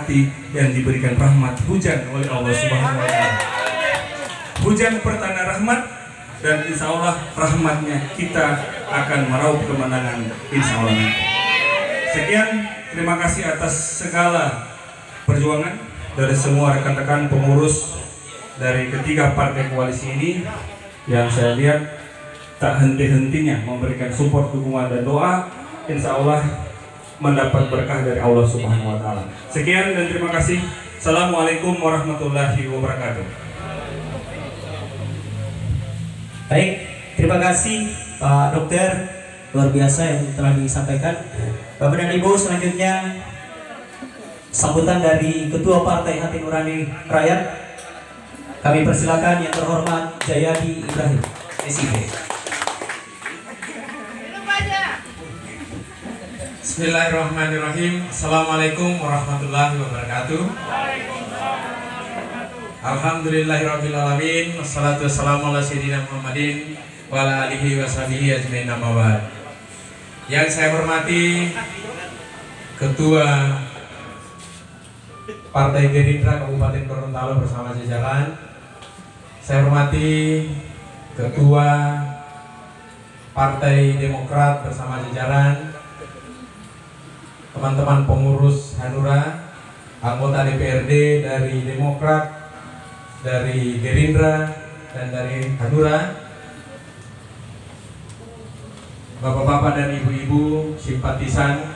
hati yang diberikan rahmat hujan oleh Allah Subhanahu wa Ta'ala. Hujan pertanda rahmat, dan insya Allah rahmatnya kita akan meraup kemenangan insya Allah. Sekian, terima kasih atas segala perjuangan dari semua rekan-rekan pengurus dari ketiga partai koalisi ini yang saya lihat tak henti-hentinya memberikan support, dukungan dan doa, insya Allah mendapat berkah dari Allah Subhanahu wa Ta'ala. Sekian dan terima kasih. Assalamualaikum warahmatullahi wabarakatuh. Baik, terima kasih Pak Dokter, luar biasa yang telah disampaikan. Bapak dan Ibu, selanjutnya sambutan dari Ketua Partai Hati Nurani Rakyat. Kami persilakan yang terhormat Jayadi Ibrahim, SIP. Bismillahirrahmanirrahim. Assalamualaikum warahmatullahi wabarakatuh. Alhamdulillahirrabbilalamin. Wassalatu wassalamu ala sayyidina Muhammadin wa ala alihi wa sahbihi ajmain, amma ba'd. Yang saya hormati Ketua Partai Gerindra Kabupaten Gorontalo bersama jajaran. Saya hormati Ketua Partai Demokrat bersama jajaran, teman-teman pengurus Hanura, anggota DPRD dari Demokrat, dari Gerindra, dan dari Hanura, bapak-bapak dan ibu-ibu simpatisan,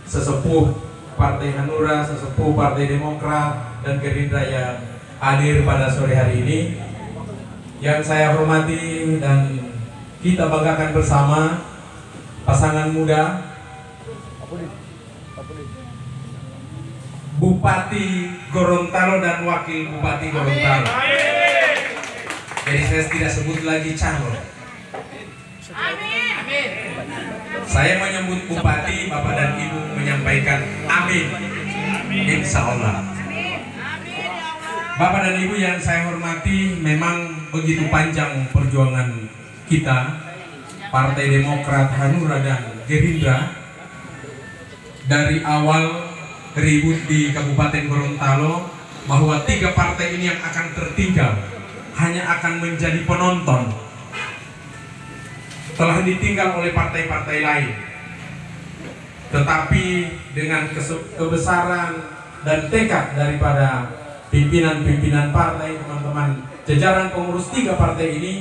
sesepuh Partai Hanura, sesepuh Partai Demokrat dan Gerindra yang hadir pada sore hari ini. Yang saya hormati dan kita banggakan bersama, pasangan muda Bupati Gorontalo dan Wakil Bupati Gorontalo. Jadi saya tidak sebut lagi calon. Saya menyebut Bupati, Bapak dan Ibu menyampaikan amin. Insya Allah. Bapak dan Ibu yang saya hormati, memang begitu panjang perjuangan kita, Partai Demokrat, Hanura dan Gerindra, dari awal ribut di Kabupaten Gorontalo bahwa tiga partai ini yang akan tertinggal, hanya akan menjadi penonton, telah ditinggal oleh partai-partai lain. Tetapi dengan kebesaran dan tekad daripada pimpinan-pimpinan partai, teman-teman jajaran pengurus tiga partai ini,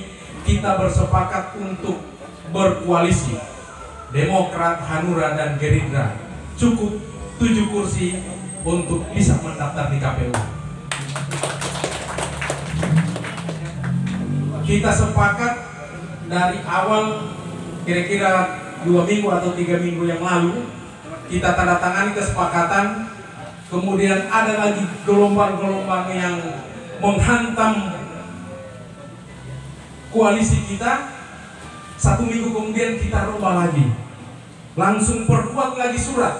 kita bersepakat untuk berkoalisi Demokrat, Hanura dan Gerindra. Cukup 7 kursi untuk bisa mendaftar di KPU. Kita sepakat dari awal, kira-kira 2 minggu atau 3 minggu yang lalu, kita tanda tangani kesepakatan. Kemudian ada lagi gelombang-gelombang yang menghantam koalisi kita. 1 minggu kemudian kita rubah lagi, langsung perkuat lagi surat,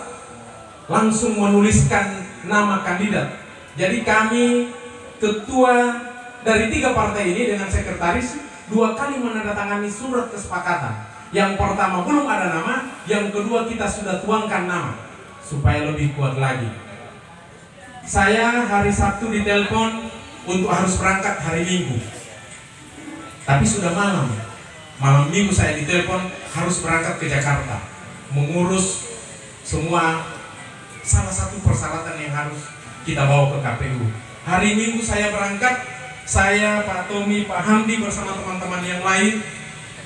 langsung menuliskan nama kandidat. Jadi kami ketua dari 3 partai ini dengan sekretaris 2 kali menandatangani surat kesepakatan. Yang pertama belum ada nama, yang kedua kita sudah tuangkan nama supaya lebih kuat lagi. Saya hari Sabtu ditelepon untuk harus berangkat hari Minggu, tapi sudah malam Minggu saya ditelepon harus berangkat ke Jakarta mengurus semua salah satu persyaratan yang harus kita bawa ke KPU. Hari Minggu saya berangkat, saya, Pak Tommy, Pak Hamdi bersama teman-teman yang lain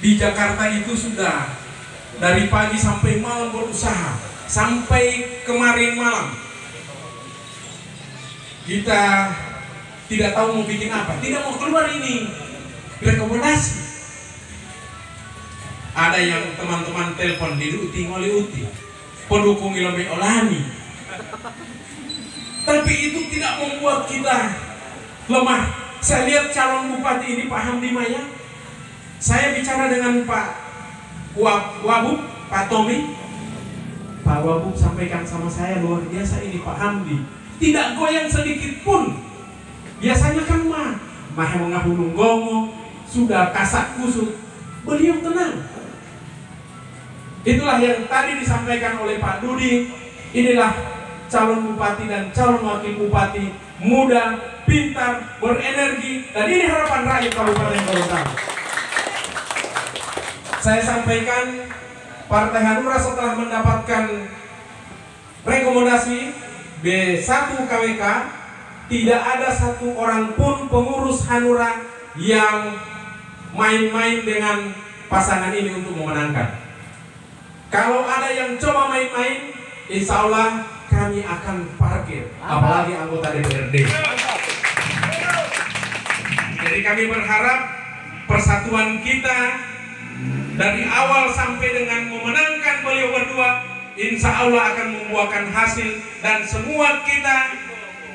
di Jakarta itu sudah dari pagi sampai malam berusaha. Sampai kemarin malam kita tidak tahu mau bikin apa, tidak mau keluar ini rekomendasi. Ada yang teman-teman telepon di Uti, pendukung Ilome Olani. Tapi itu tidak membuat kita lemah. Saya lihat calon bupati ini Pak Hamdi Maya. Saya bicara dengan Pak Wabub, Pak Tommy. Pak Wabub sampaikan sama saya, luar biasa ini Pak Hamdi, tidak goyang sedikit pun. Biasanya kan mah mengahu nunggongo, sudah kasak kusut. Beliau tenang. Itulah yang tadi disampaikan oleh Pak Dudi. Inilah calon bupati dan calon wakil bupati muda, pintar, berenergi, dan ini harapan rakyat Kabupaten Gorontalo. Saya sampaikan, Partai Hanura setelah mendapatkan rekomendasi B1 KWK, tidak ada satu orang pun pengurus Hanura yang main-main dengan pasangan ini untuk memenangkan. Kalau ada yang coba main-main, insya Allah kami akan parkir, apalagi anggota DPRD. Jadi kami berharap persatuan kita dari awal sampai dengan memenangkan beliau berdua, insya Allah akan membuahkan hasil, dan semua kita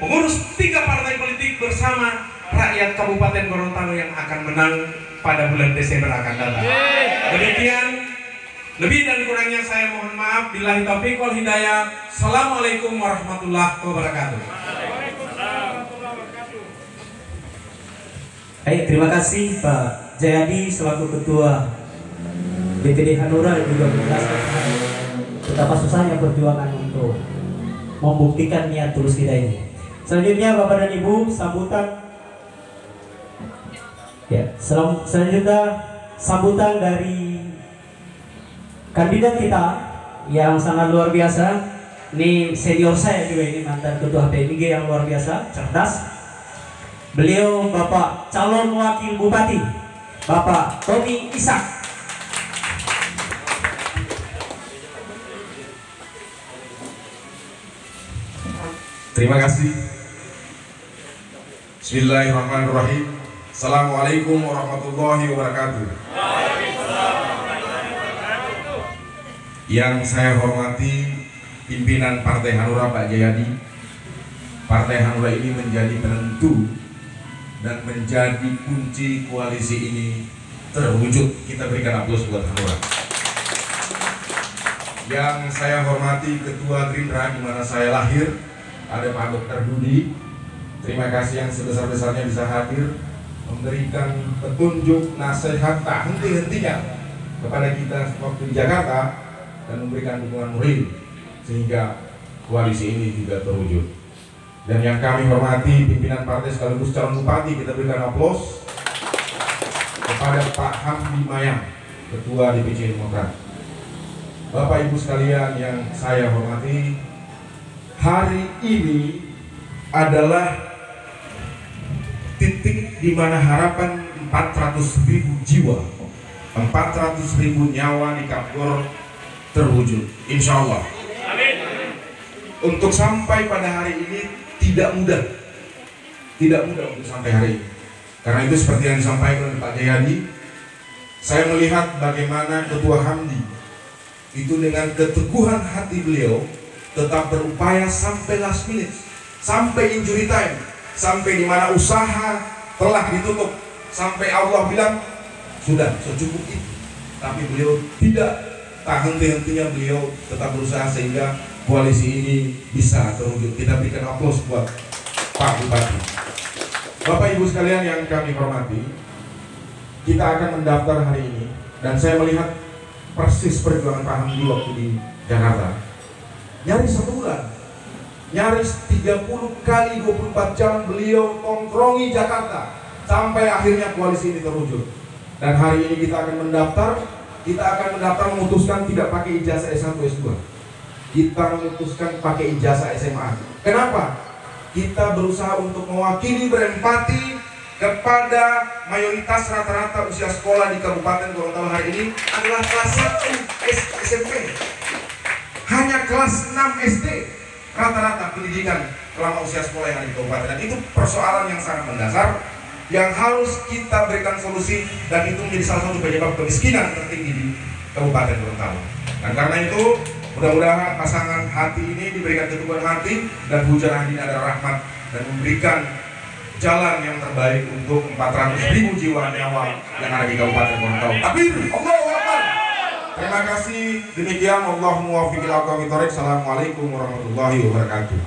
pengurus 3 partai politik bersama rakyat Kabupaten Gorontalo yang akan menang pada bulan Desember akan datang. Demikian, lebih dan kurangnya saya mohon maaf. Billahi taufiq wal hidayah. Assalamualaikum warahmatullahi wabarakatuh. Baik, terima kasih Pak Jayadi selaku Ketua DPD Hanura, dan juga menjelaskan betapa susahnya perjuangan untuk membuktikan niat tulus kita ini. Selanjutnya Bapak dan Ibu, sambutan ya, selanjutnya sambutan dari kandidat kita yang sangat luar biasa. Ini senior saya juga, ini mantan ketua PMIG yang luar biasa, cerdas. Beliau Bapak calon wakil bupati, Bapak Tony Ishak. Terima kasih. Bismillahirrahmanirrahim. Assalamualaikum warahmatullahi wabarakatuh. Yang saya hormati pimpinan Partai Hanura Pak Jayadi. Partai Hanura ini menjadi penentu dan menjadi kunci koalisi ini terwujud. Kita berikan aplaus buat Hanura. Yang saya hormati Ketua Gerindra di mana saya lahir, ada Pak Dr. Dudi. Terima kasih yang sebesar-besarnya bisa hadir memberikan petunjuk, nasihat tak henti-hentinya kepada kita waktu di Jakarta, dan memberikan dukungan moral sehingga koalisi ini juga terwujud. Dan yang kami hormati pimpinan partai sekaligus calon bupati, kita berikan aplaus kepada Pak Hamdi Mayang, Ketua DPC Demokrat. Bapak Ibu sekalian yang saya hormati, hari ini adalah titik di mana harapan 400.000 jiwa, 400.000 nyawa di Kapgor terwujud, insya Allah. Untuk sampai pada hari ini tidak mudah untuk sampai hari ini. Karena itu seperti yang disampaikan oleh Pak Jayadi, saya melihat bagaimana Ketua Hamdi itu dengan keteguhan hati beliau tetap berupaya sampai last minute, sampai injury time, sampai di mana usaha telah ditutup, sampai Allah bilang sudah secukup itu, tapi beliau tidak, tak henti-hentinya beliau tetap berusaha sehingga koalisi ini bisa terwujud. Kita berikan aplaus buat Pak Bupati. Bapak Ibu sekalian yang kami hormati, kita akan mendaftar hari ini, dan saya melihat persis perjuangan Pak Hamdi waktu di Jakarta. Nyaris 1 bulan, nyaris 30 kali 24 jam beliau tongkrongi Jakarta sampai akhirnya koalisi ini terwujud. Dan hari ini kita akan mendaftar, memutuskan tidak pakai ijazah S1 S2. Kita memutuskan pakai ijazah SMA. Kenapa? Kita berusaha untuk mewakili, berempati kepada mayoritas rata-rata usia sekolah di Kabupaten Gorontalo hari ini adalah kelas 1 SMP. Hanya kelas 6 SD rata-rata pendidikan selama usia sekolah yang ada di kabupaten. Dan itu persoalan yang sangat mendasar yang harus kita berikan solusi, dan itu menjadi salah satu penyebab kemiskinan tertinggi di Kabupaten Gorontalo. Dan karena itu mudah-mudahan pasangan hati ini diberikan keteguhan hati, dan hujan angin adalah rahmat, dan memberikan jalan yang terbaik untuk 400.000 jiwa nyawa yang ada di Kabupaten Gorontalo. Takbir, Allahu Akbar. Terima kasih. Demikian, Allahu muwaffiq ila aqwamit thoriq. Assalamualaikum warahmatullahi wabarakatuh.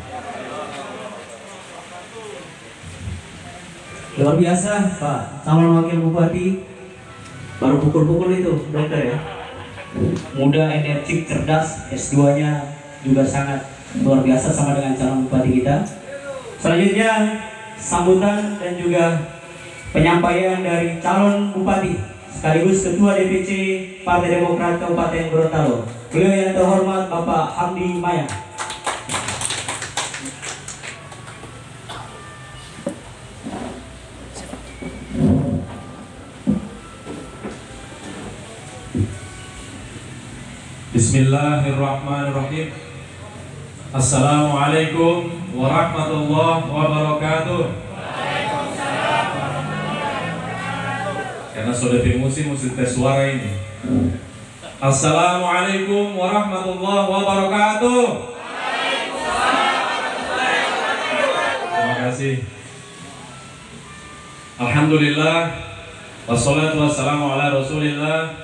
Luar biasa Pak calon wakil bupati, baru pukul-pukul itu dokter ya. Muda, energik, cerdas, S2-nya juga sangat luar biasa sama dengan calon bupati kita. Selanjutnya sambutan dan juga penyampaian dari calon bupati sekaligus Ketua DPC Partai Demokrat Kabupaten Gorontalo. Beliau yang terhormat Bapak Hamdi Maya. Bismillahirrahmanirrahim. Assalamualaikum warahmatullahi wabarakatuh. Karena sudah di musim tes suara ini. Assalamualaikum warahmatullahi wabarakatuh. Terima kasih. Alhamdulillah, wassalatu wassalamu ala Rasulillah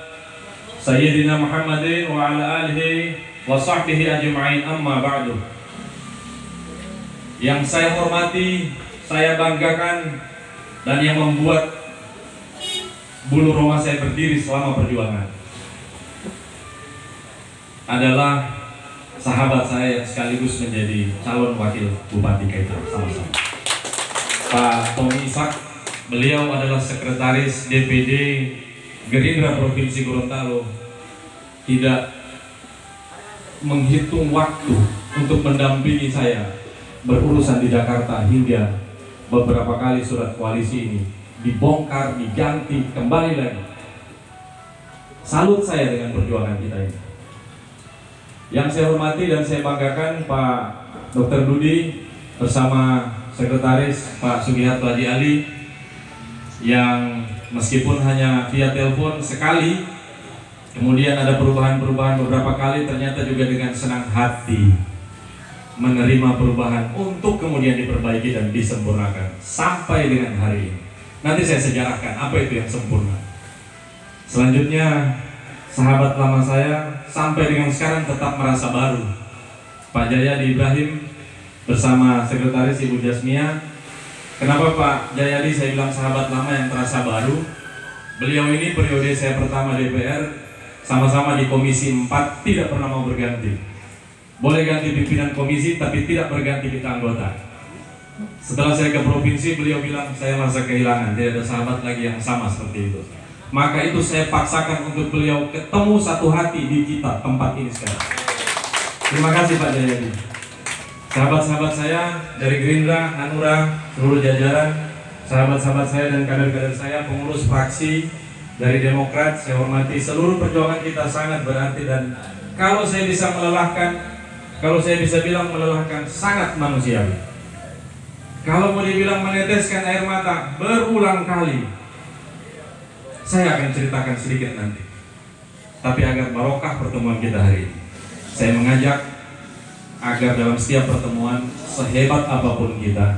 Sayyidina Muhammadin wa ala alihi wa sahbihi ajma'in, amma ba'du. Yang saya hormati, saya banggakan, dan yang membuat bulu roma saya berdiri selama perjuangan adalah sahabat saya yang sekaligus menjadi calon wakil bupati kita sama-sama, Pak Tommy Ishak. Beliau adalah sekretaris DPD Gerindra Provinsi Gorontalo, tidak menghitung waktu untuk mendampingi saya berurusan di Jakarta hingga beberapa kali surat koalisi ini dibongkar, diganti, kembali lagi. Salut saya dengan perjuangan kita ini. Yang saya hormati dan saya banggakan Pak Dr. Dudi bersama Sekretaris Pak Sugiharto Haji Ali, yang meskipun hanya via telepon sekali, kemudian ada perubahan-perubahan beberapa kali, ternyata juga dengan senang hati menerima perubahan untuk kemudian diperbaiki dan disempurnakan sampai dengan hari ini. Nanti saya sejarahkan apa itu yang sempurna. Selanjutnya, sahabat lama saya sampai dengan sekarang tetap merasa baru, Pak Jayadi Ibrahim bersama Sekretaris Ibu Jasmia. Kenapa Pak Jayadi saya bilang sahabat lama yang terasa baru? Beliau ini periode saya pertama DPR, sama-sama di Komisi 4, tidak pernah mau berganti. Boleh ganti pimpinan komisi, tapi tidak berganti kita anggota. Setelah saya ke provinsi, beliau bilang saya merasa kehilangan, tidak ada sahabat lagi yang sama seperti itu. Maka itu saya paksakan untuk beliau ketemu satu hati di kita, tempat ini sekarang. Terima kasih Pak Jayadi. Sahabat-sahabat saya dari Gerindra, Hanura, seluruh jajaran, sahabat-sahabat saya dan kader-kader saya, pengurus fraksi dari Demokrat, saya hormati. Seluruh perjuangan kita sangat berarti, dan kalau saya bisa melelahkan, kalau saya bisa bilang melelahkan, sangat manusiawi. Kalau mau dibilang meneteskan air mata berulang kali, saya akan ceritakan sedikit nanti. Tapi agar barokah pertemuan kita hari ini, saya mengajak agar dalam setiap pertemuan, sehebat apapun kita,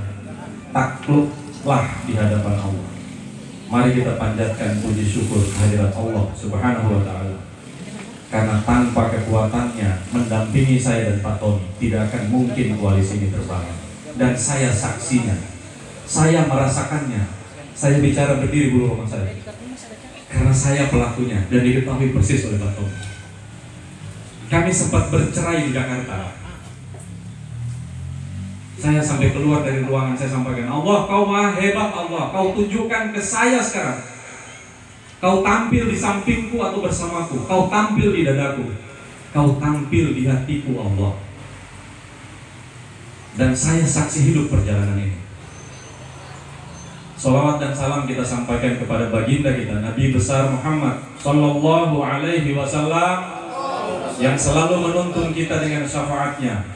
takluklah di hadapan Allah. Mari kita panjatkan puji syukur kehadirat Allah Subhanahu wa Ta'ala, karena tanpa kekuatannya mendampingi saya dan Pak Tommy, tidak akan mungkin koalisi ini terbangun. Dan saya saksinya, saya merasakannya. Saya bicara berdiri bulu roma saya, karena saya pelakunya dan diketahui persis oleh Pak Tommy. Kami sempat bercerai di Jakarta. Saya sampai keluar dari ruangan, saya sampaikan, Allah, kau maha hebat, Allah, kau tunjukkan ke saya sekarang. Kau tampil di sampingku atau bersamaku, kau tampil di dadaku, kau tampil di hatiku, Allah. Dan saya saksi hidup perjalanan ini. Salawat dan salam kita sampaikan kepada baginda kita, Nabi besar Muhammad Sallallahu Alaihi Wasallam, yang selalu menuntun kita dengan syafaatnya,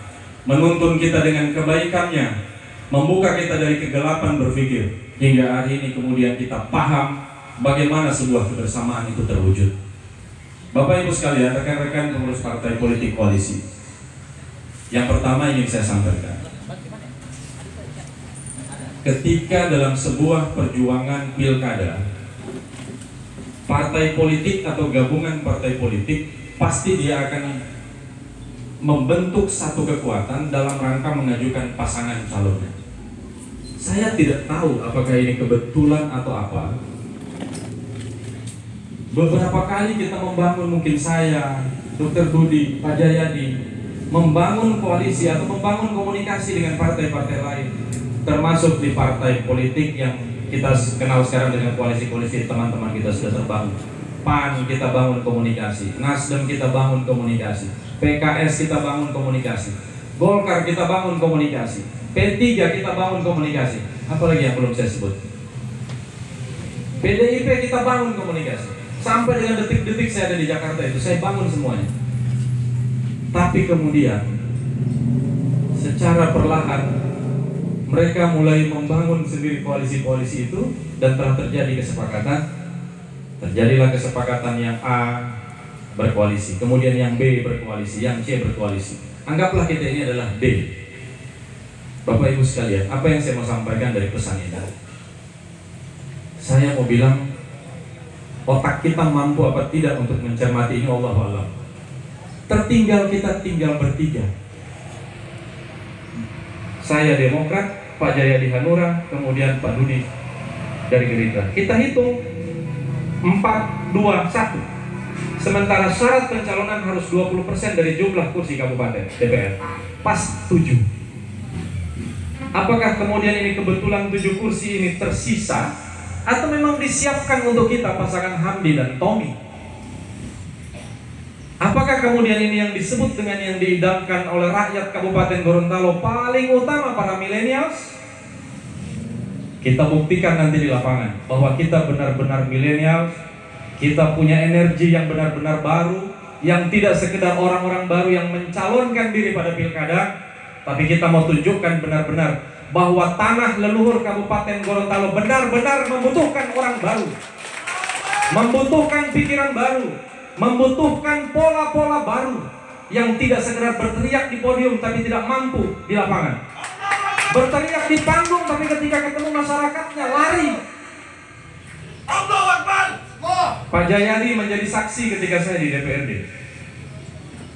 menuntun kita dengan kebaikannya, membuka kita dari kegelapan berpikir, hingga hari ini kemudian kita paham bagaimana sebuah kebersamaan itu terwujud. Bapak Ibu sekalian, rekan-rekan pengurus partai politik koalisi, yang pertama ingin saya sampaikan, ketika dalam sebuah perjuangan pilkada, partai politik atau gabungan partai politik pasti dia akan membentuk satu kekuatan dalam rangka mengajukan pasangan calonnya. Saya tidak tahu apakah ini kebetulan atau apa. Beberapa kali kita membangun, mungkin saya, Dr. Budi, Pak Jayadi, membangun koalisi atau membangun komunikasi dengan partai-partai lain, termasuk di partai politik yang kita kenal sekarang dengan koalisi-koalisi teman-teman kita sudah terbangun. PAN kita bangun komunikasi, Nasdem kita bangun komunikasi, PKS kita bangun komunikasi, Golkar kita bangun komunikasi, P3 kita bangun komunikasi. Apalagi yang belum saya sebut? PDIP kita bangun komunikasi. Sampai dengan detik-detik saya ada di Jakarta itu, saya bangun semuanya. Tapi kemudian secara perlahan mereka mulai membangun sendiri koalisi-koalisi itu, dan telah terjadi kesepakatan. Terjadilah kesepakatan yang A berkoalisi, kemudian yang B berkoalisi, yang C berkoalisi. Anggaplah kita ini adalah D. Bapak Ibu sekalian, apa yang saya mau sampaikan dari pesan ini? Saya mau bilang, otak kita mampu apa tidak untuk mencermati ini, Allahu a'lam. Tertinggal kita tinggal bertiga. Saya Demokrat, Pak Jayadi Hanura, kemudian Pak Dudi dari Gerindra. Kita hitung 4, 2, 1. Sementara syarat pencalonan harus 20% dari jumlah kursi kabupaten DPR. Pas 7. Apakah kemudian ini kebetulan 7 kursi ini tersisa, atau memang disiapkan untuk kita pasangan Hamdi dan Tommy? Apakah kemudian ini yang disebut dengan yang diidamkan oleh rakyat Kabupaten Gorontalo paling utama para milenials? Kita buktikan nanti di lapangan bahwa kita benar-benar milenial, kita punya energi yang benar-benar baru, yang tidak sekedar orang-orang baru yang mencalonkan diri pada pilkada, tapi kita mau tunjukkan benar-benar bahwa tanah leluhur Kabupaten Gorontalo benar-benar membutuhkan orang baru, membutuhkan pikiran baru, membutuhkan pola-pola baru yang tidak sekedar berteriak di podium tapi tidak mampu di lapangan, berteriak di panggung tapi ketika ketemu masyarakatnya lari. Pak Jayadi menjadi saksi ketika saya di DPRD.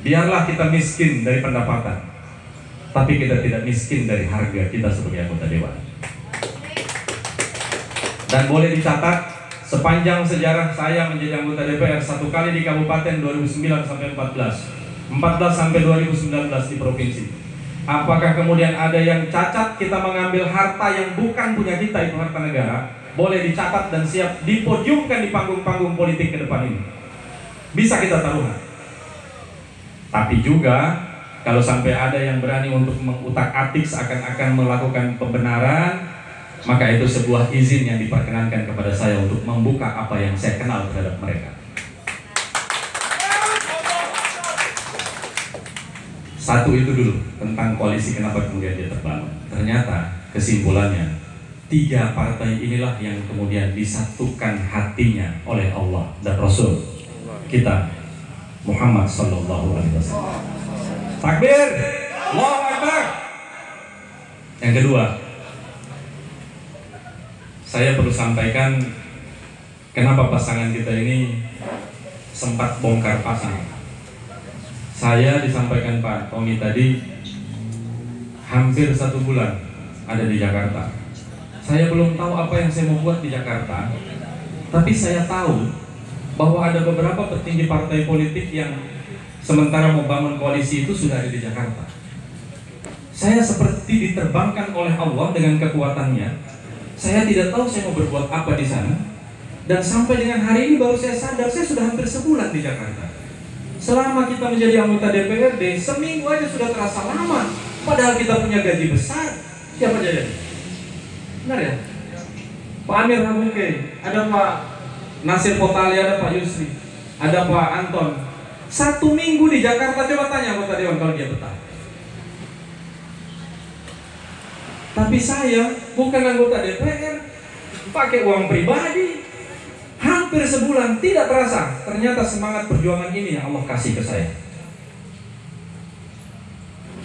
Biarlah kita miskin dari pendapatan, tapi kita tidak miskin dari harga kita sebagai anggota dewan. Dan boleh dicatat, sepanjang sejarah saya menjadi anggota DPR, 1 kali di kabupaten 2009 sampai 14 sampai 2019 di provinsi. Apakah kemudian ada yang cacat kita mengambil harta yang bukan punya kita, itu harta negara? Boleh dicatat dan siap dipodiumkan di panggung-panggung politik ke depan ini. Bisa kita taruhan. Tapi juga kalau sampai ada yang berani untuk mengutak-atik seakan-akan melakukan pembenaran, maka itu sebuah izin yang diperkenankan kepada saya untuk membuka apa yang saya kenal terhadap mereka. Satu itu dulu tentang koalisi, kenapa kemudian dia terbangun. Ternyata kesimpulannya, 3 partai inilah yang kemudian disatukan hatinya oleh Allah dan Rasul kita Muhammad Sallallahu Alaihi Wasallam. Takbir, Allahu Akbar. Yang kedua, saya perlu sampaikan kenapa pasangan kita ini sempat bongkar pasang. Saya disampaikan Pak Tommy tadi, hampir 1 bulan ada di Jakarta. Saya belum tahu apa yang saya mau buat di Jakarta, tapi saya tahu bahwa ada beberapa petinggi partai politik yang sementara mau bangun koalisi itu sudah ada di Jakarta. Saya seperti diterbangkan oleh Allah dengan kekuatannya. Saya tidak tahu saya mau berbuat apa di sana. Dan sampai dengan hari ini baru saya sadar, saya sudah hampir sebulan di Jakarta. Selama kita menjadi anggota DPRD, seminggu aja sudah terasa lama. Padahal kita punya gaji besar. Siapa jadi? Benar ya? Pak Amir Hamungke, ada Pak Nasir Potali, ada Pak Yusri, ada Pak Anton. 1 minggu di Jakarta, coba tanya anggota dewan kalau dia betah. Tapi saya bukan anggota DPR, pakai uang pribadi, hampir sebulan, tidak terasa. Ternyata semangat perjuangan ini yang Allah kasih ke saya.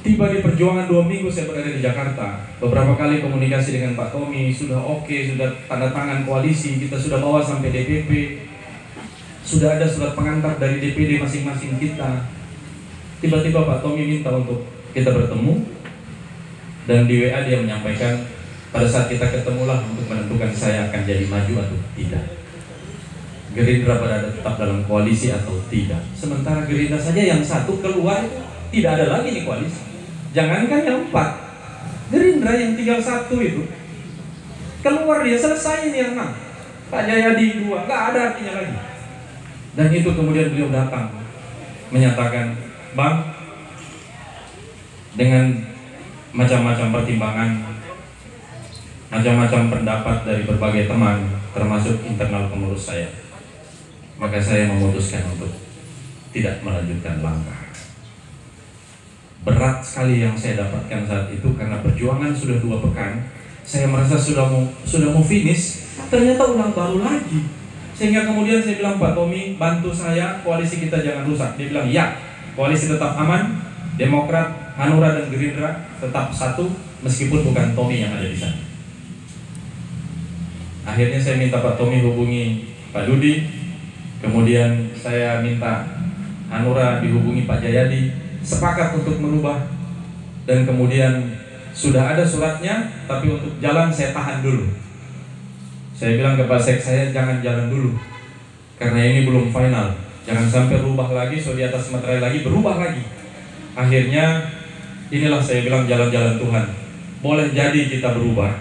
Tiba di perjuangan 2 minggu saya berada di Jakarta. Beberapa kali komunikasi dengan Pak Tommy, sudah oke, sudah tanda tangan koalisi, kita sudah bawa sampai DPP, sudah ada surat pengantar dari DPD masing-masing kita. Tiba-tiba Pak Tommy minta untuk kita bertemu, dan di WA dia menyampaikan pada saat kita ketemulah untuk menentukan saya akan jadi maju atau tidak, Gerindra berada tetap dalam koalisi atau tidak. Sementara Gerindra saja yang satu keluar tidak ada lagi nih koalisi. Jangankan yang 4, Gerindra yang tinggal 1 itu keluar, dia selesai ini yang 6. Pak Jayadi 2, nggak ada artinya lagi. Dan itu kemudian beliau datang menyatakan, Bang, dengan macam-macam pertimbangan, macam-macam pendapat dari berbagai teman, termasuk internal pengurus saya, maka saya memutuskan untuk tidak melanjutkan langkah. Berat sekali yang saya dapatkan saat itu, karena perjuangan sudah 2 pekan, saya merasa sudah mau finish, ternyata ulang baru lagi. Sehingga kemudian saya bilang, Pak Tommy, bantu saya, koalisi kita jangan rusak. Dia bilang, ya, koalisi tetap aman, Demokrat, Hanura dan Gerindra tetap satu, meskipun bukan Tommy yang ada di sana. Akhirnya saya minta Pak Tommy hubungi Pak Dudi, kemudian saya minta Hanura dihubungi Pak Jayadi, sepakat untuk merubah, dan kemudian sudah ada suratnya, tapi untuk jalan saya tahan dulu. Saya bilang ke Pak Sek, saya jangan jalan dulu, karena ini belum final, jangan sampai rubah lagi, so di atas materai lagi, berubah lagi. Akhirnya inilah saya bilang jalan-jalan Tuhan. Boleh jadi kita berubah,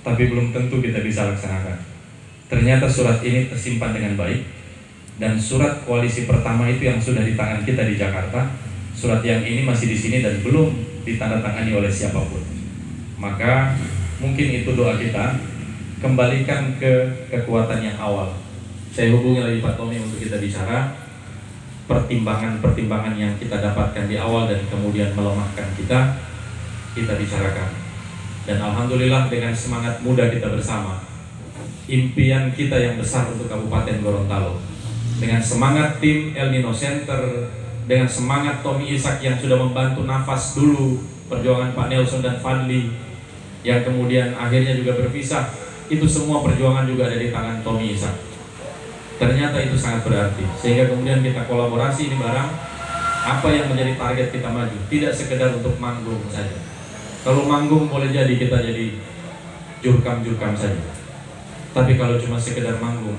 tapi belum tentu kita bisa laksanakan. Ternyata surat ini tersimpan dengan baik, dan surat koalisi pertama itu yang sudah di tangan kita di Jakarta, surat yang ini masih di sini dan belum ditandatangani oleh siapapun. Maka mungkin itu doa kita, kembalikan ke kekuatan yang awal. Saya hubungi lagi Pak Tommy untuk kita bicara pertimbangan-pertimbangan yang kita dapatkan di awal dan kemudian melemahkan kita bicarakan. Dan alhamdulillah dengan semangat muda kita bersama, impian kita yang besar untuk Kabupaten Gorontalo, dengan semangat tim El Nino Center, dengan semangat Tommy Ishak yang sudah membantu nafas dulu perjuangan Pak Nelson dan Fadli, yang kemudian akhirnya juga berpisah, itu semua perjuangan juga ada di tangan Tommy Ishak. Ternyata itu sangat berarti, sehingga kemudian kita kolaborasi ini barang. Apa yang menjadi target kita maju, tidak sekedar untuk manggung saja. Kalau manggung boleh jadi kita jadi jurkam-jurkam saja, tapi kalau cuma sekedar manggung,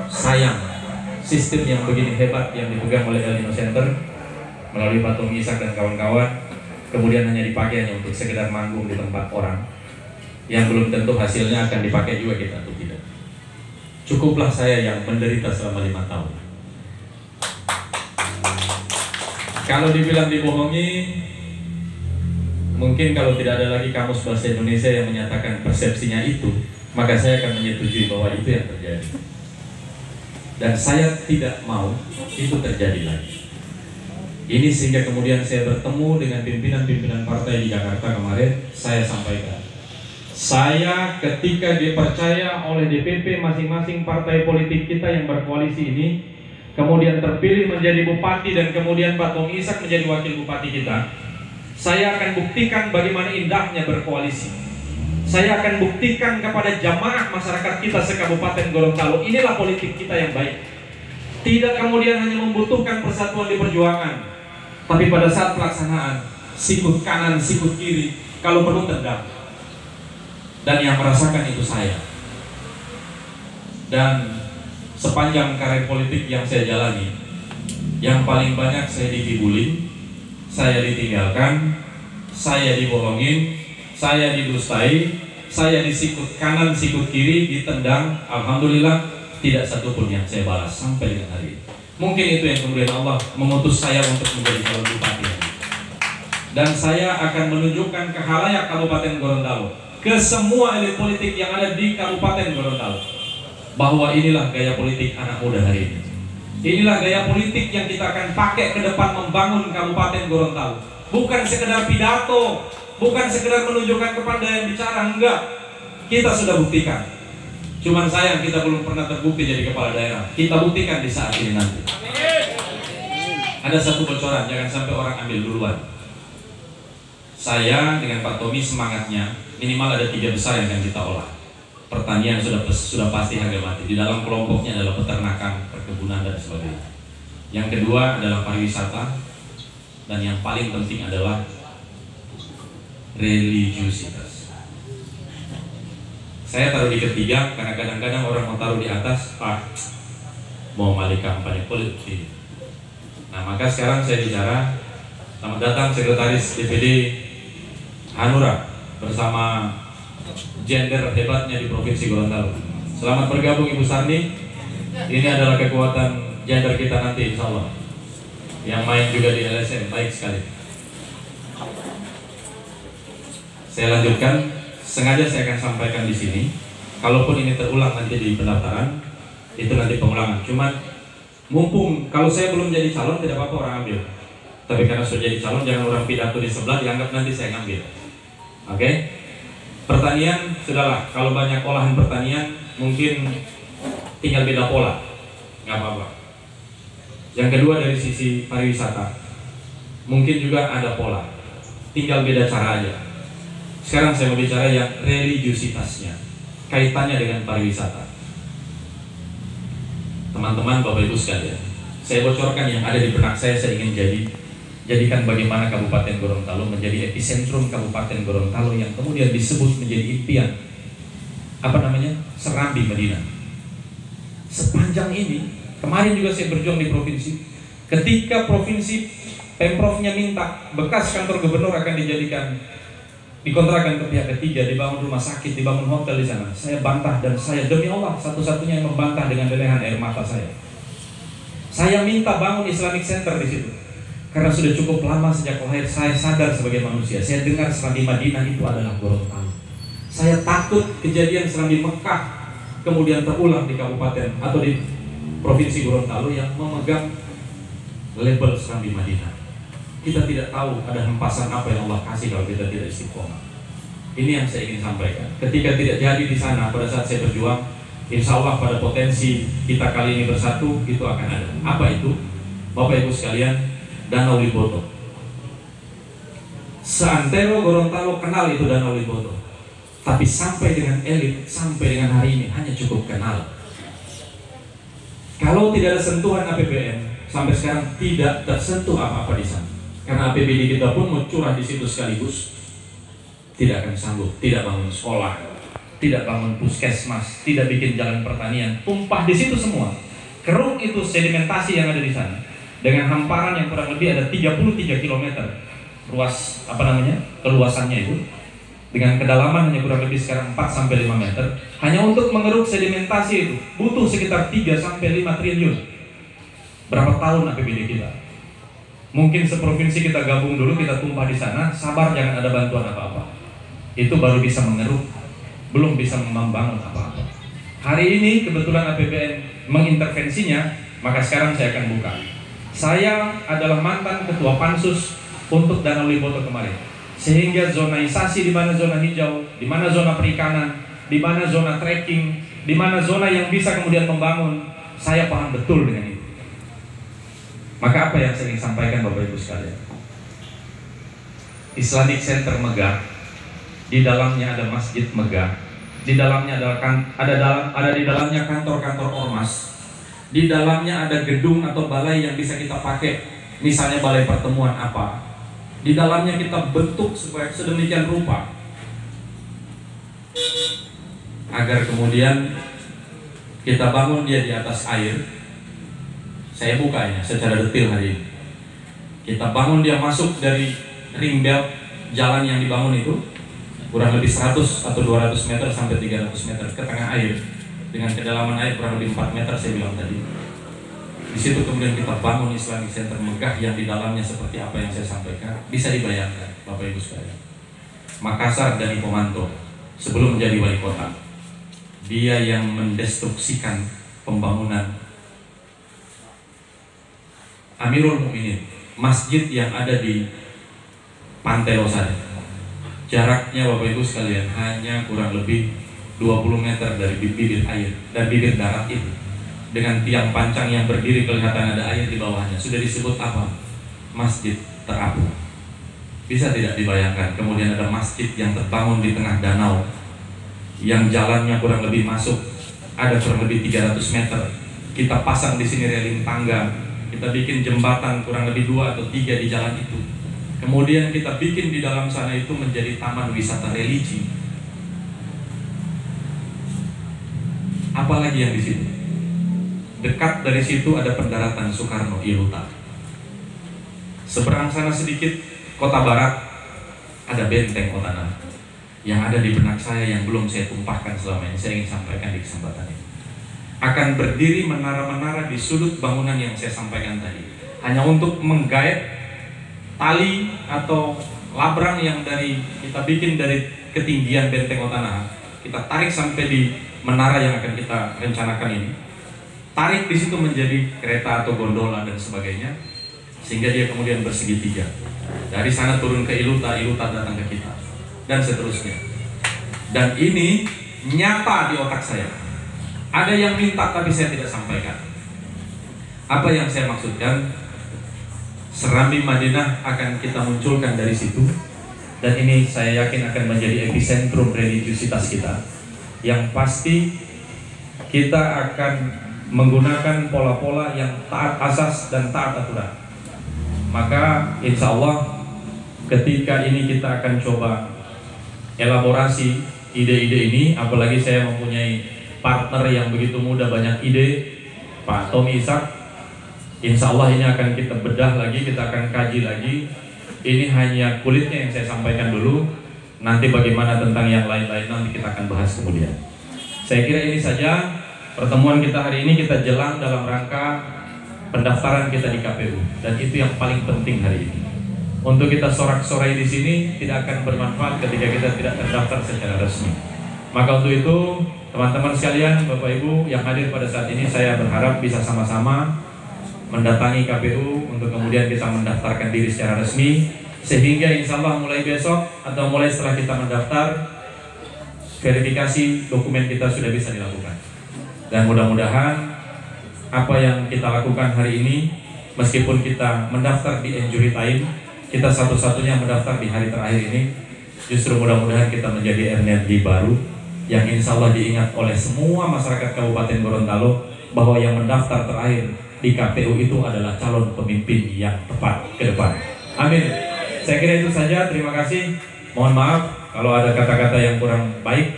sayang. Sistem yang begini hebat yang dipegang oleh El Nino Center melalui Pak Tommy Ishak dan kawan-kawan, kemudian hanya dipakai hanya untuk sekedar manggung di tempat orang, yang belum tentu hasilnya akan dipakai juga kita atau tidak. Cukuplah saya yang menderita selama 5 tahun. Kalau dibilang dibohongi, mungkin kalau tidak ada lagi kamus bahasa Indonesia yang menyatakan persepsinya itu, maka saya akan menyetujui bahwa itu yang terjadi. Dan saya tidak mau itu terjadi lagi. Ini sehingga kemudian saya bertemu dengan pimpinan-pimpinan partai di Jakarta kemarin, saya sampaikan, saya ketika dipercaya oleh DPP masing-masing partai politik kita yang berkoalisi ini, kemudian terpilih menjadi bupati dan kemudian Pak Tommy Ishak menjadi wakil bupati kita, saya akan buktikan bagaimana indahnya berkoalisi. Saya akan buktikan kepada jamaah masyarakat kita se-Kabupaten Gorontalo, inilah politik kita yang baik. Tidak kemudian hanya membutuhkan persatuan di perjuangan, tapi pada saat pelaksanaan, sikut kanan, sikut kiri, kalau perlu tendang. Dan yang merasakan itu saya. Dan sepanjang karir politik yang saya jalani, yang paling banyak saya dikibulin, saya ditinggalkan, saya dibohongin, saya didustai, saya disikut kanan, sikut kiri, ditendang. Alhamdulillah tidak satupun yang saya balas sampai dengan hari ini. Mungkin itu yang kemudian Allah mengutus saya untuk menjadi calon bupati. Dan saya akan menunjukkan ke khalayak Kabupaten Gorontalo, ke semua elit politik yang ada di Kabupaten Gorontalo, bahwa inilah gaya politik anak muda hari ini. Inilah gaya politik yang kita akan pakai ke depan membangun Kabupaten Gorontalo. Bukan sekedar pidato, bukan sekedar menunjukkan kepandaian bicara, enggak. Kita sudah buktikan. Cuman sayang kita belum pernah terbukti jadi kepala daerah. Kita buktikan di saat ini nanti. Ada satu bocoran, jangan sampai orang ambil duluan. Saya dengan Pak Tommy semangatnya minimal ada 3 besar yang akan kita olah. Pertanian sudah pasti harga mati. Di dalam kelompoknya adalah peternakan, perkebunan dan sebagainya. Yang kedua adalah pariwisata, dan yang paling penting adalah religiusitas. Saya taruh di ketiga karena kadang-kadang orang mau taruh di atas, Pak, mau balik kampanye politik. Nah, maka sekarang saya bicara. Selamat datang Sekretaris DPD Hanura bersama gender hebatnya di Provinsi Gorontalo. Selamat bergabung Ibu Sarni. Ini adalah kekuatan gender kita nanti insya Allah. Yang main juga di LSM, baik sekali. Saya lanjutkan, sengaja saya akan sampaikan di sini. Kalaupun ini terulang nanti di pendaftaran, itu nanti pengulangan. Cuman mumpung kalau saya belum jadi calon tidak apa-apa orang ambil. Tapi karena sudah jadi calon, jangan orang pidato di sebelah dianggap nanti saya ngambil. Oke? Pertanian sudahlah. Kalau banyak olahan pertanian, mungkin tinggal beda pola, nggak apa-apa. Yang kedua dari sisi pariwisata, mungkin juga ada pola, tinggal beda cara aja. Sekarang saya mau bicara yang religiusitasnya, kaitannya dengan pariwisata. Teman-teman, Bapak Ibu sekalian, saya bocorkan yang ada di benak saya ingin jadikan bagaimana Kabupaten Gorontalo menjadi epicentrum Kabupaten Gorontalo yang kemudian disebut menjadi impian Serambi Medina. Sepanjang ini, kemarin juga saya berjuang di provinsi. Ketika provinsi Pemprovnya minta bekas kantor gubernur akan dikontrakan ke pihak ketiga, dibangun rumah sakit, dibangun hotel di sana, saya bantah dan saya demi Allah satu-satunya yang membantah dengan lelehan air mata saya. Saya minta bangun Islamic Center di situ. Karena sudah cukup lama sejak lahir saya sadar sebagai manusia, saya dengar Serambi Madinah itu adalah Gorontalo. Saya takut kejadian Serambi Mekah kemudian terulang di kabupaten atau di provinsi Gorontalo yang memegang label Serambi Madinah. Kita tidak tahu ada hempasan apa yang Allah kasih kalau kita tidak istiqomah. Ini yang saya ingin sampaikan. Ketika tidak jadi di sana pada saat saya berjuang, insya Allah pada potensi kita kali ini bersatu itu akan ada. Apa itu? Bapak Ibu sekalian, Danau Liboto. Seantero Gorontalo kenal itu Danau Liboto. Tapi sampai dengan elit, sampai dengan hari ini hanya cukup kenal. Kalau tidak ada sentuhan APBN, sampai sekarang tidak tersentuh apa-apa di sana. Karena APBD kita pun mau curah di situ sekaligus, tidak akan sanggup. Tidak bangun sekolah, tidak bangun puskesmas, tidak bikin jalan pertanian, tumpah di situ semua. Keruk itu sedimentasi yang ada di sana. Dengan hamparan yang kurang lebih ada 33 km ruas keluasannya itu, dengan kedalaman hanya kurang lebih sekarang 4-5 meter, hanya untuk mengeruk sedimentasi itu butuh sekitar 3-5 triliun. Berapa tahun APBD kita? Mungkin seprovinsi kita gabung dulu, kita tumpah di sana, sabar jangan ada bantuan apa-apa. Itu baru bisa mengeruk, belum bisa membangun apa-apa. Hari ini kebetulan APBN mengintervensinya, maka sekarang saya akan buka. Saya adalah mantan ketua pansus untuk Danau Liboto kemarin, sehingga zonaisasi di mana zona hijau, di mana zona perikanan, di mana zona trekking, di mana zona yang bisa kemudian membangun, saya paham betul dengan itu. Maka apa yang saya ingin sampaikan Bapak Ibu sekalian? Islamic Center megah, di dalamnya ada masjid megah, di dalamnya ada di dalamnya kantor-kantor ormas. Di dalamnya ada gedung atau balai yang bisa kita pakai, misalnya balai pertemuan apa. Di dalamnya kita bentuk supaya sedemikian rupa agar kemudian kita bangun dia di atas air. Saya bukanya secara detail hari ini. Kita bangun dia masuk dari ring belt jalan yang dibangun itu kurang lebih 100 atau 200 meter sampai 300 meter ke tengah air. Dengan kedalaman air kurang lebih 4 meter saya bilang tadi. Di situ kemudian kita bangun Islamic Center megah yang di dalamnya seperti apa yang saya sampaikan. Bisa dibayangkan Bapak Ibu sekalian. Makassar dan Pomanto sebelum menjadi wali kota, dia yang mendestruksikan pembangunan Amirul Mukminin, masjid yang ada di Pantai Losari. Jaraknya Bapak Ibu sekalian hanya kurang lebih 20 meter dari bibir air dan bibir darat itu, dengan tiang pancang yang berdiri kelihatan ada air di bawahnya. Sudah disebut apa? Masjid terapung. Bisa tidak dibayangkan kemudian ada masjid yang terbangun di tengah danau, yang jalannya kurang lebih masuk ada kurang lebih 300 meter. Kita pasang di sini railing tangga, kita bikin jembatan kurang lebih 2 atau 3 di jalan itu. Kemudian kita bikin di dalam sana itu menjadi taman wisata religi. Apalagi yang di situ? Dekat dari situ ada pendaratan Soekarno Iluta. Seberang sana sedikit kota barat, ada benteng Otana yang ada di benak saya yang belum saya tumpahkan selama ini. Saya ingin sampaikan di kesempatan ini. Akan berdiri menara-menara di sudut bangunan yang saya sampaikan tadi, hanya untuk menggait tali atau labrang yang kita bikin dari ketinggian benteng Otana. Kita tarik sampai di menara yang akan kita rencanakan ini. Tarik di situ menjadi kereta atau gondola dan sebagainya, sehingga dia kemudian bersegitiga. Dari sana turun ke Iluta, Iluta datang ke kita, dan seterusnya. Dan ini nyata di otak saya. Ada yang minta tapi saya tidak sampaikan. Apa yang saya maksudkan? Serambi Madinah akan kita munculkan dari situ. Dan ini saya yakin akan menjadi epicentrum religiusitas kita. Yang pasti kita akan menggunakan pola-pola yang taat asas dan taat aturan. Maka insya Allah ketika ini kita akan coba elaborasi ide-ide ini, apalagi saya mempunyai partner yang begitu muda, banyak ide, Pak Tommy Ishak. Insya Allah ini akan kita bedah lagi, kita akan kaji lagi. Ini hanya kulitnya yang saya sampaikan dulu. Nanti bagaimana tentang yang lain-lain nanti kita akan bahas kemudian. Saya kira ini saja pertemuan kita hari ini. Kita jelang dalam rangka pendaftaran kita di KPU, dan itu yang paling penting hari ini. Untuk kita sorak-sorai di sini tidak akan bermanfaat ketika kita tidak terdaftar secara resmi. Maka untuk itu teman-teman sekalian, Bapak Ibu yang hadir pada saat ini, saya berharap bisa sama-sama mendatangi KPU untuk kemudian kita mendaftarkan diri secara resmi, sehingga insya Allah mulai besok atau mulai setelah kita mendaftar, verifikasi dokumen kita sudah bisa dilakukan. Dan mudah-mudahan apa yang kita lakukan hari ini, meskipun kita mendaftar di injury time, kita satu-satunya mendaftar di hari terakhir ini, justru mudah-mudahan kita menjadi energi baru yang insya Allah diingat oleh semua masyarakat Kabupaten Gorontalo bahwa yang mendaftar terakhir di KPU itu adalah calon pemimpin yang tepat ke depan. Amin. Saya kira itu saja. Terima kasih. Mohon maaf kalau ada kata-kata yang kurang baik,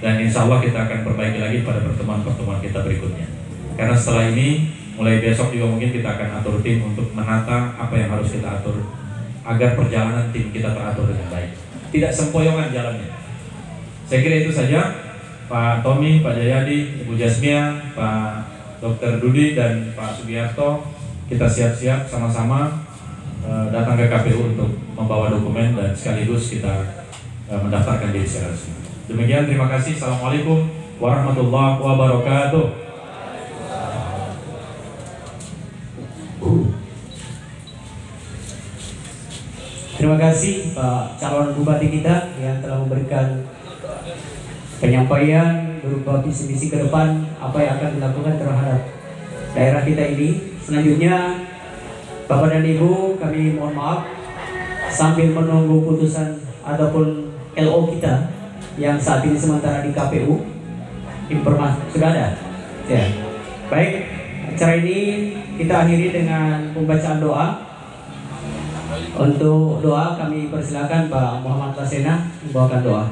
dan insya Allah kita akan perbaiki lagi pada pertemuan-pertemuan kita berikutnya. Karena setelah ini, mulai besok juga mungkin kita akan atur tim untuk menata apa yang harus kita atur agar perjalanan tim kita teratur dengan baik, tidak sempoyongan jalannya. Saya kira itu saja. Pak Tommy, Pak Jayadi, Ibu Jasmia, Pak Dr. Dudi, dan Pak Sugiarto, kita siap-siap sama-sama datang ke KPU untuk membawa dokumen dan sekaligus kita mendaftarkan diri secara resmi. Demikian, terima kasih. Assalamualaikum warahmatullahi wabarakatuh. Terima kasih Pak calon bupati kita yang telah memberikan penyampaian berupa visi misi ke depan apa yang akan dilakukan terhadap daerah kita ini. Selanjutnya, Bapak dan Ibu, kami mohon maaf sambil menunggu putusan ataupun LO kita yang saat ini sementara di KPU. Informasi sudah ada. Ya. Baik, acara ini kita akhiri dengan pembacaan doa. Untuk doa kami persilakan Pak Muhammad Lasena membawakan doa.